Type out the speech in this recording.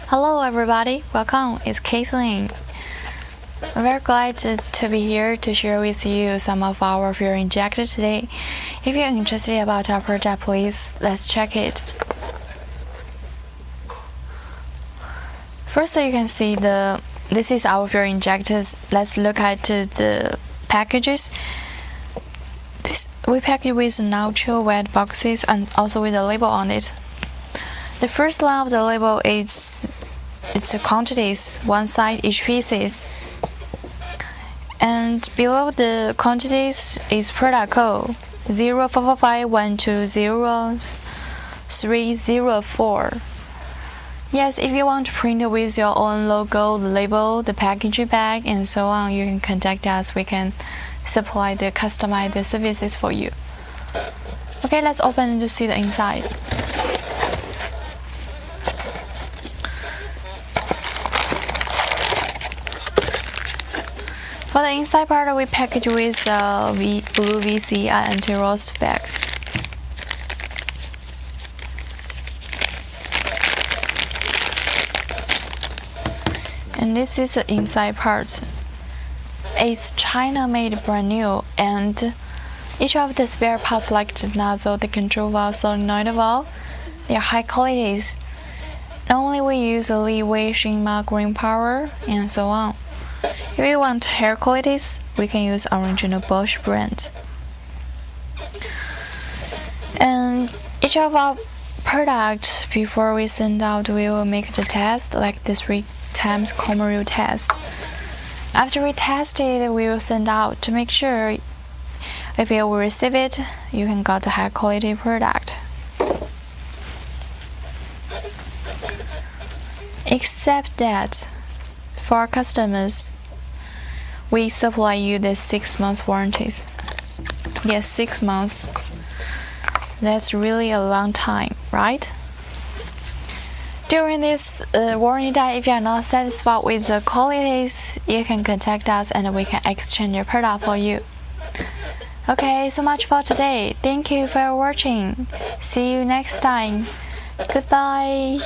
Hello everybody, welcome, it's Caitlin. I'm very glad to be here to share with you some of our fuel injector today. If you're interested about our product, please let's check it. First, you can see this is our fuel injectors. Let's look at the packages. We pack it with natural wet boxes and also with a label on it. The first line of the label is its quantities, one side each pieces, and below the quantities is product code 0455120304. Yes, if you want to print with your own logo, the label, the packaging bag, and so on, you can contact us. We can supply the customized services for you. Okay, let's open to see the inside. For the inside part, we package with blue VC and anti-rust bags. And this is the inside part. It's China-made, brand new, and each of the spare parts, like the nozzle, the control valve, solenoid valve, they are high qualities. Normally, we use a Leeway, Shumatt, green power, and so on. If you want hair qualities, we can use original Bosch brand. And each of our products, before we send out, we will make the test, like the 3 times commercial test. After we test it, we will send out to make sure if you will receive it, you can get the high quality product. Except that, for our customers, we supply you the 6 months warranties. Yes, 6 months. That's really a long time, right? During this warranty time, if you are not satisfied with the qualities, you can contact us and we can exchange your product for you. Okay, so much for today. Thank you for watching. See you next time. Goodbye.